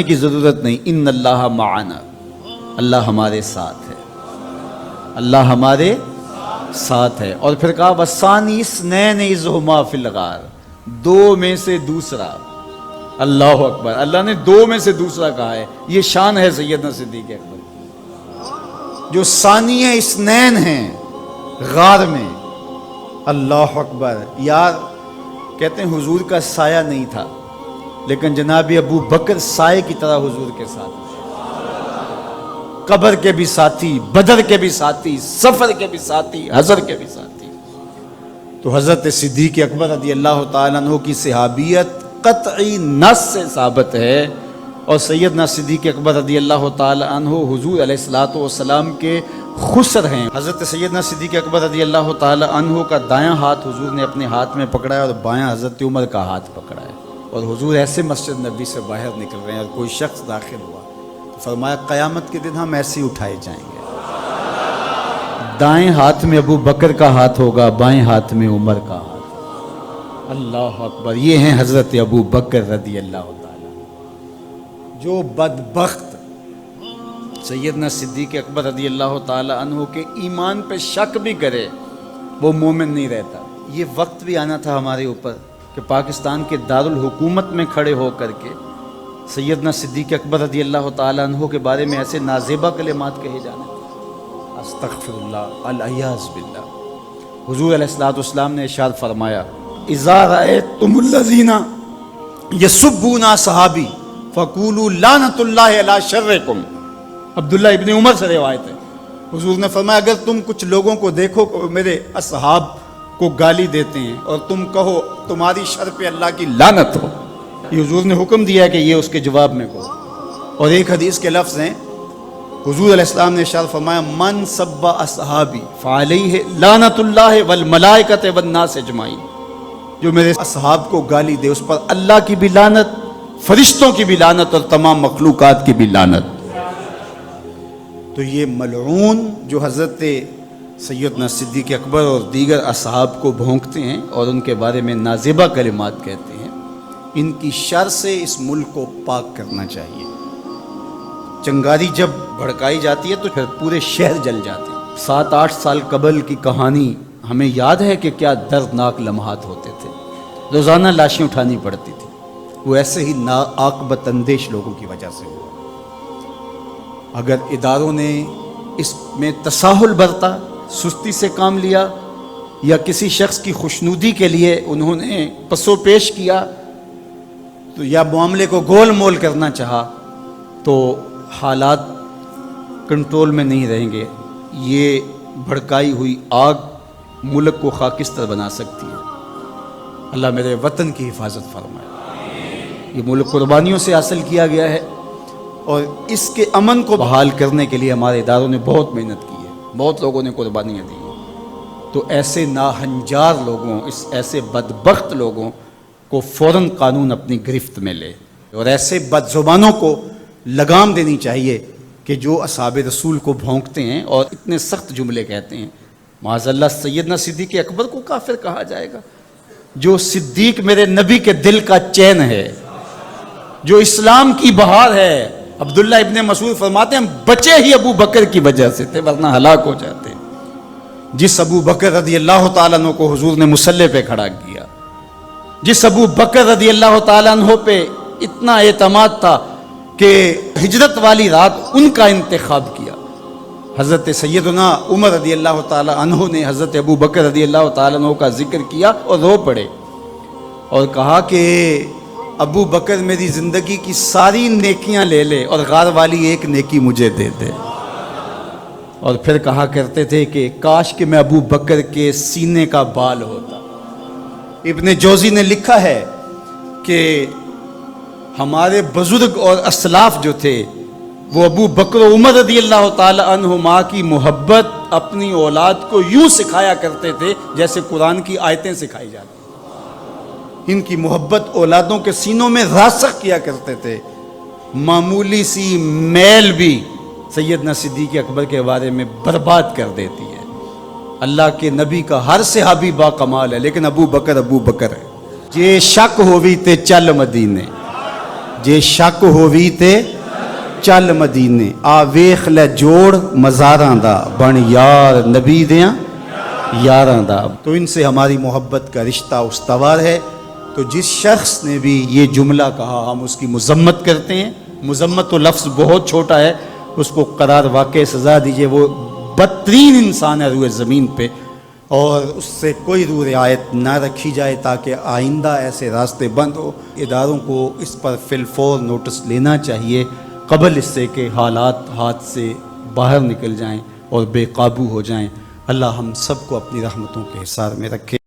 کی ضرورت نہیں. ان اللہ معنا، اللہ ہمارے ساتھ ہے، اللہ ہمارے ساتھ ہے. اور پھر کہا وَالثَّانِي اثْنَيْنِ إِذْ هُمَا فِي الْغَارِ، دو میں سے دوسرا. اللہ اکبر، اللہ نے دو میں سے دوسرا کہا ہے. یہ شان ہے سیدنا صدیق اکبر جو ثانی اثنین ہیں غار میں. اللہ اکبر. یار کہتے ہیں حضور کا سایہ نہیں تھا، لیکن جناب ابو بکر سائے کی طرح حضور کے ساتھ، قبر کے بھی ساتھی، بدر کے بھی ساتھی، سفر کے بھی ساتھی، حضر کے بھی ساتھی. تو حضرت صدیق اکبر رضی اللہ تعالیٰ عنہ کی صحابیت قطعی نص سے ثابت ہے. اور سیدنا صدیق اکبر رضی اللہ تعالیٰ عنہ حضور علیہ الصلوۃ والسلام کے خسر ہیں. حضرت سیدنا صدیق اکبر رضی اللہ تعالیٰ عنہ کا دایاں ہاتھ حضور نے اپنے ہاتھ میں پکڑا ہے اور بایاں حضرت عمر کا ہاتھ پکڑا ہے. اور حضور ایسے مسجد نبی سے باہر نکل رہے ہیں اور کوئی شخص داخل ہوا تو فرمایا قیامت کے دن ہم ایسے ہی اٹھائے جائیں گے. دائیں ہاتھ میں ابو بکر کا ہاتھ ہوگا، بائیں ہاتھ میں عمر کا ہاتھ. اللہ اکبر. یہ ہیں حضرت ابو بکر رضی اللہ تعالیٰ. جو بدبخت سیدنا صدیق اکبر رضی اللہ تعالیٰ عنہ کے ایمان پہ شک بھی کرے وہ مومن نہیں رہتا. یہ وقت بھی آنا تھا ہمارے اوپر کہ پاکستان کے دارالحکومت میں کھڑے ہو کر کے سیدنا صدیق اکبر رضی اللہ تعالیٰ عنہ کے بارے میں ایسے نازیبہ کلمات کہے جانے. استغفر اللہ، العیاذ باللہ. حضور علیہ الصلوۃ والسلام نے ارشاد فرمایا اذا رأیتم الذین یسبون اصحابی فقولوا لعنۃ اللہ علی شرکم. عبداللہ ابن عمر سے روایت ہے. حضور نے فرمایا اگر تم کچھ لوگوں کو دیکھو کہ میرے اصحاب کو گالی دیتے ہیں اور تم کہو تمہاری شر پہ اللہ کی لعنت ہو. یہ حضور نے حکم دیا کہ یہ اس کے جواب میں کہو. اور ایک حدیث کے لفظ ہیں حضور علیہ السلام نے ارشاد فرمایا من سب اصحابی فعلیہ لعنت اللہ والملائکۃ والناس اجمعین. جو میرے اصحاب کو گالی دے اس پر اللہ کی بھی لعنت، فرشتوں کی بھی لعنت اور تمام مخلوقات کی بھی لعنت. تو یہ ملعون جو حضرت سیدنا صدیق اکبر اور دیگر اصحاب کو بھونکتے ہیں اور ان کے بارے میں نازیبہ کلمات کہتے ہیں، ان کی شر سے اس ملک کو پاک کرنا چاہیے. چنگاری جب بھڑکائی جاتی ہے تو پھر پورے شہر جل جاتے ہیں. 7-8 سال قبل کی کہانی ہمیں یاد ہے کہ کیا دردناک لمحات ہوتے تھے. روزانہ لاشیں اٹھانی پڑتی تھی. وہ ایسے ہی ناعاقبت اندیش لوگوں کی وجہ سے ہوا. اگر اداروں نے اس میں تساہل برتا، سستی سے کام لیا، یا کسی شخص کی خوشنودی کے لیے انہوں نے پسو پیش کیا تو یا معاملے کو گول مول کرنا چاہا تو حالات کنٹرول میں نہیں رہیں گے. یہ بھڑکائی ہوئی آگ ملک کو خاکستر بنا سکتی ہے. اللہ میرے وطن کی حفاظت فرمائے. یہ ملک قربانیوں سے حاصل کیا گیا ہے اور اس کے امن کو بحال کرنے کے لیے ہمارے اداروں نے بہت محنت کی ہے، بہت لوگوں نے قربانیاں دی ہیں. تو ایسے ناہنجار لوگوں، ایسے بدبخت لوگوں کو فوراً قانون اپنی گرفت میں لے اور ایسے بد زبانوں کو لگام دینی چاہیے کہ جو اصحاب رسول کو بھونکتے ہیں اور اتنے سخت جملے کہتے ہیں. معاذ اللہ سیدنا صدیق اکبر کو کافر کہا جائے گا؟ جو صدیق میرے نبی کے دل کا چین ہے، جو اسلام کی بہار ہے. عبداللہ ابن مسعود فرماتے ہیں ہم بچے ہی ابو بکر کی وجہ سے تھے ورنہ ہلاک ہو جاتے. جس ابو بکر رضی اللہ تعالیٰ عنہ کو حضور نے مصلی پہ کھڑا کیا، جس ابو بکر رضی اللہ تعالیٰ عنہ پہ اتنا اعتماد تھا کہ ہجرت والی رات ان کا انتخاب کیا. حضرت سیدنا عمر رضی اللہ تعالیٰ عنہ نے حضرت ابو بکر رضی اللہ تعالیٰ عنہ کا ذکر کیا اور رو پڑے اور کہا کہ ابو بکر میری زندگی کی ساری نیکیاں لے لے اور غار والی ایک نیکی مجھے دے دے. اور پھر کہا کرتے تھے کہ کاش کہ میں ابو بکر کے سینے کا بال ہوتا. ابن جوزی نے لکھا ہے کہ ہمارے بزرگ اور اسلاف جو تھے وہ ابو بکر و عمر رضی اللہ تعالی عنہما کی محبت اپنی اولاد کو یوں سکھایا کرتے تھے جیسے قرآن کی آیتیں سکھائی جاتی. ان کی محبت اولادوں کے سینوں میں راسخ کیا کرتے تھے. معمولی سی میل بھی سیدنا صدیق اکبر کے بارے میں برباد کر دیتی ہے. اللہ کے نبی کا ہر صحابی با کمال ہے لیکن ابو بکر ہے. جے شک ہووی تے چل مدینے، جے شک ہووی تے چل مدینے آ ویخ لے جوڑ مزاراں دا بن یار نبی دیاں یاراں دا. تو ان سے ہماری محبت کا رشتہ استوار ہے. تو جس شخص نے بھی یہ جملہ کہا ہم اس کی مذمت کرتے ہیں. مذمت تو لفظ بہت چھوٹا ہے, اس کو قرار واقع سزا دیجئے. وہ بدترین انسان ہے روئے زمین پہ, اور اس سے کوئی رو رعایت نہ رکھی جائے تاکہ آئندہ ایسے راستے بند ہو. اداروں کو اس پر فی الفور نوٹس لینا چاہیے قبل اس سے کہ حالات ہاتھ سے باہر نکل جائیں اور بے قابو ہو جائیں. اللہ ہم سب کو اپنی رحمتوں کے حصار میں رکھے.